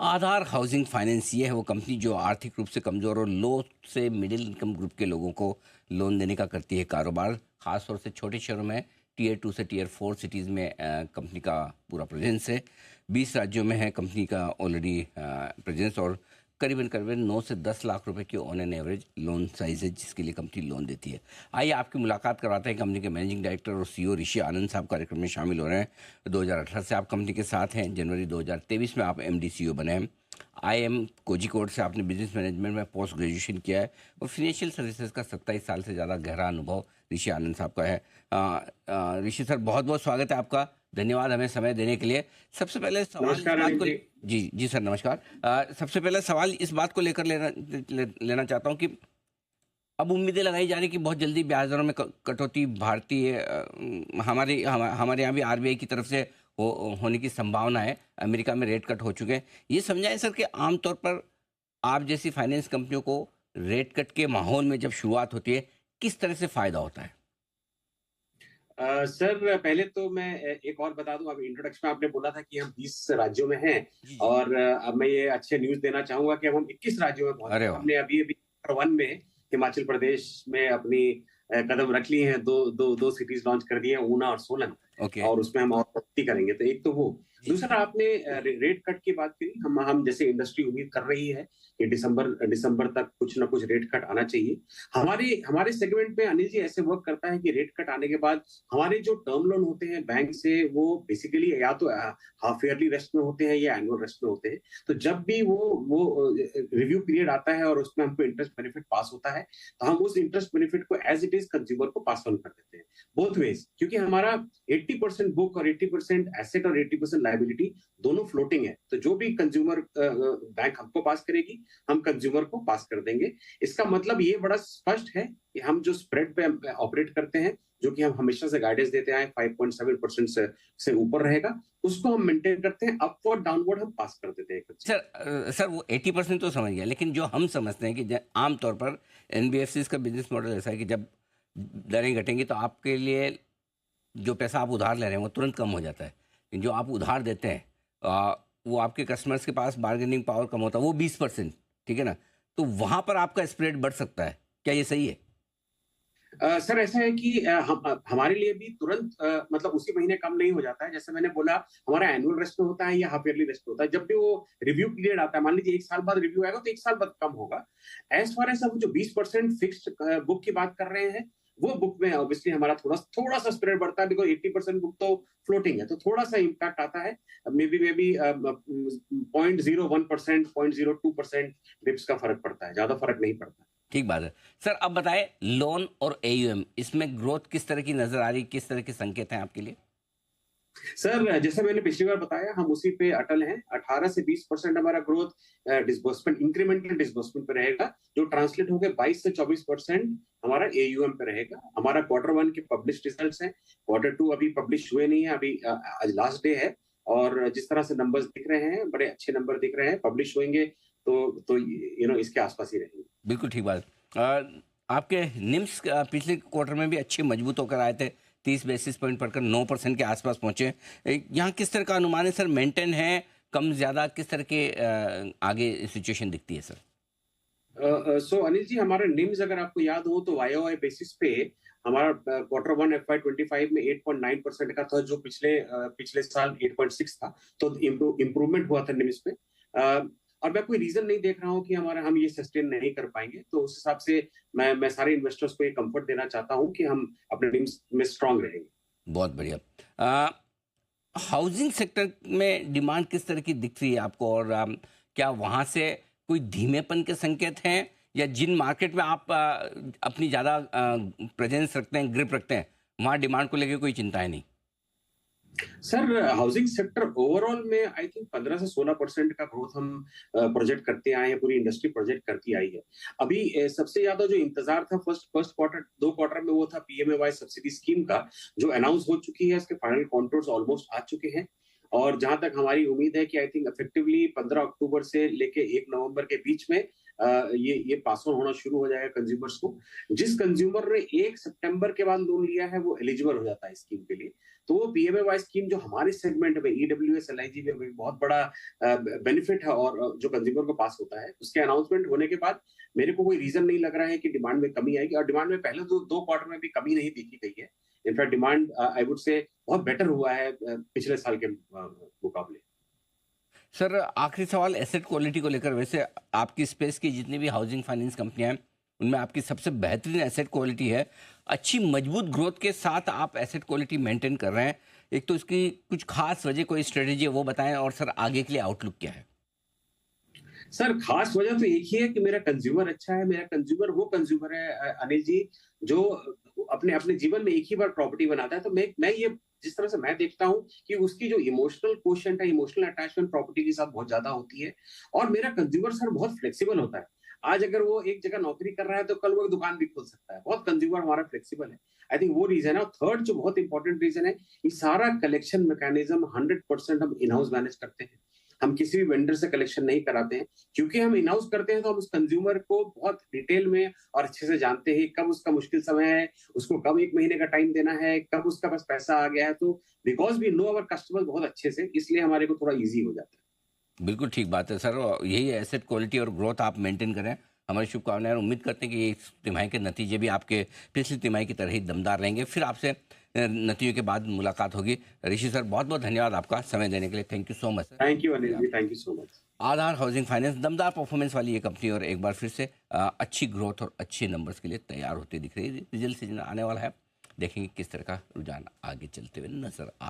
आधार housing finance ये है वो कंपनी जो आर्थिक रूप से कमज़ोर और लो से मिडिल इनकम ग्रुप के लोगों को लोन देने का करती है कारोबार। खासतौर से छोटे शहरों में टियर 2 से टियर 4 सिटीज़ में कंपनी का पूरा प्रेजेंस है। 20 राज्यों में है कंपनी का ऑलरेडी प्रेजेंस और करीबन करीबन 9 से 10 लाख रुपए की on an average loan size है जिसके लिए कंपनी लोन देती है। आइए आपकी मुलाकात करवाते हैं कंपनी के मैनेजिंग डायरेक्टर और सीईओ ऋषि आनंद साहब कार्यक्रम में शामिल हो रहे हैं। 2018 से आप कंपनी के साथ हैं, जनवरी 2023 में आप एमडी सीईओ बने हैं। IIM कोझिकोड से आपने बिजनेस मैनेजमेंट में पोस्ट ग्रेजुएशन किया है और फिनेंशियल सर्विसेज का 27 साल से ज़्यादा गहरा अनुभव ऋषि आनंद साहब का है। ऋषि सर, बहुत बहुत स्वागत है आपका। धन्यवाद हमें समय देने के लिए। सबसे पहले सवाल इस नमस्कार बात अनिल को जी। जी जी सर, नमस्कार। सबसे पहले सवाल इस बात को लेकर लेना चाहता हूँ कि अब उम्मीदें लगाई जा रही कि बहुत जल्दी ब्याज दरों में कटौती भारतीय हमारे यहाँ भी आरबीआई की तरफ से होने की संभावना है। अमेरिका में रेट कट हो चुके हैं। ये समझाएं सर कि आमतौर पर आप जैसी फाइनेंस कंपनियों को रेट कट के माहौल में जब शुरुआत होती है किस तरह से फायदा होता है? सर पहले तो मैं एक और बता दूं। अभी इंट्रोडक्शन में आपने बोला था कि हम 20 राज्यों में हैं जी जी। और अब मैं ये अच्छे न्यूज देना चाहूंगा कि अब हम 21 राज्यों में पहुंच अरे गए। वाह। हमने अभी अभी नंबर 1 में हिमाचल प्रदेश में अपनी कदम रख लिए हैं। दो सिटीज लॉन्च कर दिए हैं, ऊना और सोलन। ओके। और उसमें हम और प्रगति करेंगे। तो एक तो वो, जी जी। दूसरा आपने रेट कट की बात करी। हम जैसे इंडस्ट्री उम्मीद कर रही है कि दिसंबर तक कुछ ना कुछ रेट कट आना चाहिए। हमारे हमारे सेगमेंट में अनिल जी ऐसे वर्क करता है कि रेट कट आने के बाद हमारे जो टर्म लोन होते हैं बैंक से, वो बेसिकली या तो हाफ ईयरली रेस्ट में होते हैं या एनुअल रेस्ट में होते हैं। तो जब भी वो रिव्यू पीरियड आता है और उसमें हमको इंटरेस्ट बेनिफिट पास होता है, तो हम उस इंटरेस्ट बेनिफिट को एज इट इज कंज्यूमर को पास ऑन कर देते हैं, बोथ वेज। क्योंकि हमारा 80% बुक और 80% एसेट और 80% लाइबिलिटी दोनों फ्लोटिंग है। तो जो भी कंज्यूमर बैंक हमको पास करेगी, हम कंज्यूमर को पास कर देंगे। इसका मतलब ये बड़ा स्पष्ट है कि हम जो स्प्रेड पे ऑपरेट करते हैं, जो कि हम हमेशा से गाइडेंस देते आए 5.7% से ऊपर रहेगा, उसको हम मेंटेन करते हैं। अपवर्ड डाउनवर्ड हम पास कर देते हैं सर, कंज्यूमर। सर वो 80% तो समझ गया, लेकिन जो हम समझते हैं कि आमतौर पर एनबीएफसी का बिजनेस मॉडल ऐसा है कि जब दरें घटेंगी तो आपके लिए जो पैसा आप उधार ले रहे हैं वो तुरंत कम हो जाता है, लेकिन जो आप उधार देते हैं वो आपके कस्टमर्स के पास बार्गेनिंग पावर कम होता है, वो 20%। ठीक है ना? तो वहां पर आपका स्प्रेड बढ़ सकता है। क्या ये सही है? सर ऐसा है कि हमारे लिए भी तुरंत मतलब उसी महीने कम नहीं हो जाता है। जैसे मैंने बोला, हमारा एनुअल रेस्ट में होता है या हाफ ईयरली रेस्ट में होता है। जब भी वो रिव्यू पीरियड आता है, मान लीजिए 1 साल बाद रिव्यू आएगा, तो 1 साल बाद कम होगा। एज फार एज हम जो 20% फिक्स्ड बुक की बात कर रहे हैं, वो बुक में ऑब्वियसली हमारा थोड़ा थोड़ा सा स्प्रेड बढ़ता है, बिकॉज 80% बुक तो फ्लोटिंग है। तो थोड़ा सा इम्पैक्ट आता है। मे बी 0.01%, 0.02% बिप्स का फर्क पड़ता है, ज्यादा फर्क नहीं पड़ता। ठीक बात है। सर अब बताएं, लोन और एयूएम इसमें ग्रोथ किस तरह की नजर आ रही, किस तरह के संकेत हैं आपके लिए? सर जैसे मैंने पिछली बार बताया, हम उसी पे अटल हैं। 18 से 20% हमारा ग्रोथ डिस्बर्समेंट, इंक्रीमेंटल डिस्बर्समेंट पे रहेगा, जो ट्रांसलेट हो गए 22 से 24% हमारा एयूएम पे रहेगा। हमारा Q1 के पब्लिश रिजल्ट्स हैं। Q2 अभी पब्लिश हुए नहीं है, अभी आज लास्ट डे है। और जिस तरह से नंबर्स दिख रहे हैं, बड़े अच्छे नंबर दिख रहे हैं। पब्लिश होंगे तो इसके आसपास ही रहेंगे। बिल्कुल ठीक बात। आपके निम्स पिछले क्वार्टर में भी अच्छे मजबूत होकर आए थे, 30 बेसिस पॉइंट बढ़कर 9% के आसपास पहुंचे। यहाँ किस तरह का अनुमान है सर? मेंटेन है, कम ज़्यादा, किस तरह के आगे सिचुएशन दिखती है सर? सो अनिल जी, हमारा निम्स अगर आपको याद हो तो वाई बेसिस पे हमारा Q1 FY25 में 8.9% का था, जो पिछले साल 8.6 था। तो इम्प्रूवमेंट हुआ था निम्स में। और मैं कोई रीजन नहीं देख रहा हूँ कि हम ये सस्टेन नहीं कर पाएंगे। तो उस हिसाब से मैं सारे इन्वेस्टर्स को ये कंफर्ट देना चाहता हूँ कि हम अपने निम्स में स्ट्रांग रहेंगे। बहुत बढ़िया। हाउसिंग सेक्टर में डिमांड किस तरह की दिख रही है आपको, और क्या वहाँ से कोई धीमेपन के संकेत हैं, या जिन मार्केट में आप अपनी ज़्यादा प्रेजेंस रखते हैं, ग्रिप रखते हैं, वहाँ डिमांड को लेकर कोई चिंताएं नहीं? सर हाउसिंग सेक्टर ओवरऑल में आई थिंक 15 से 16% का ग्रोथ हम प्रोजेक्ट करते आए हैं। पूरी इंडस्ट्री प्रोजेक्ट करती आई है। अभी सबसे ज्यादा जो इंतजार था फर्स्ट क्वार्टर, 2 क्वार्टर में, वो था पीएमएवाई सब्सिडी स्कीम का, जो अनाउंस हो चुकी है। इसके फाइनल कॉन्टूर्स ऑलमोस्ट आ चुके हैं। और जहां तक हमारी उम्मीद है कि आई थिंक इफेक्टिवली 15 अक्टूबर से लेके 1 नवंबर के बीच में ये पास ऑन होना शुरू हो जाएगा कंज्यूमर्स को। जिस कंज्यूमर ने 1 सितंबर के बाद लोन लिया है, वो एलिजिबल हो जाता है स्कीम के लिए। तो वो पीएमएवाई स्कीम जो हमारे सेगमेंट में ईडब्ल्यूएस एलआईजी में भी बहुत बड़ा बेनिफिट है और जो कंज्यूमर को पास होता है, उसके अनाउंसमेंट होने के बाद मेरे को कोई रीजन नहीं लग रहा है कि डिमांड में कमी आएगी, और डिमांड में पहले तो 2 क्वार्टर में भी कमी नहीं देखी गई है। In fact demand I would say बहुत बेटर हुआ है पिछले साल के मुकाबले। सर आखिरी सवाल एसेट क्वालिटी को लेकर, वैसे आपकी स्पेस की जितनी भी हाउसिंग फाइनेंस कंपनियां हैं उनमें आपकी सबसे बेहतरीन एसेट क्वालिटी है। अच्छी मजबूत ग्रोथ के साथ आप एसेट क्वालिटी मेंटेन कर रहे हैं, एक तो इसकी कुछ खास वजह, कोई स्ट्रेटेजी है वो बताएं, और सर आगे के लिए आउटलुक क्या है? सर खास वजह तो एक ही है कि मेरा कंज्यूमर अच्छा है। मेरा कंज्यूमर वो कंज्यूमर है अनिल जी, जो अपने अपने जीवन में एक ही बार प्रॉपर्टी बनाता है। तो मैं ये जिस तरह से मैं देखता हूँ कि उसकी जो इमोशनल क्वोशंट है, इमोशनल अटैचमेंट प्रॉपर्टी के साथ बहुत ज्यादा होती है। और मेरा कंज्यूमर सर बहुत फ्लेक्सिबल होता है। आज अगर वो एक जगह नौकरी कर रहा है तो कल वो एक दुकान भी खोल सकता है। बहुत कंज्यूमर हमारा फ्लेक्सिबल है। आई थिंक वो रीजन है। और थर्ड जो बहुत इंपॉर्टेंट रीजन है, ये सारा कलेक्शन मैकेनिज्म 100% हम इन हाउस मैनेज करते हैं। हम किसी भी वेंडर से कलेक्शन नहीं कराते हैं, क्योंकि हम इन हाउस करते हैं तो हम उस कंज्यूमर को बहुत डिटेल में और अच्छे से जानते हैं। कब उसका मुश्किल समय है, उसको कब 1 महीने का टाइम देना है, कब उसका पास पैसा आ गया है। तो because we know our customer बहुत अच्छे से, इसलिए हमारे को थोड़ा ईजी हो जाता है। बिल्कुल ठीक बात है सर, और यही एसेट क्वालिटी और ग्रोथ आप मेंटेन करें। हमारी शुभकामनाएं, उम्मीद करते हैं कि इस तिमाही के नतीजे भी आपके पिछली तिमाही की तरह ही दमदार रहेंगे। फिर आपसे नतीजों के बाद मुलाकात होगी। ऋषि सर, बहुत बहुत धन्यवाद आपका समय देने के लिए। Thank you so much sir. Thank you Anil ji, thank you so much. Aadhaar housing finance दमदार परफॉर्मेंस वाली ये कंपनी, और एक बार फिर से अच्छी ग्रोथ और अच्छे नंबर्स के लिए तैयार होती दिख रही है। रिजल्ट सीजन आने वाला है, देखेंगे किस तरह का रुझान आगे चलते हुए नजर आता है।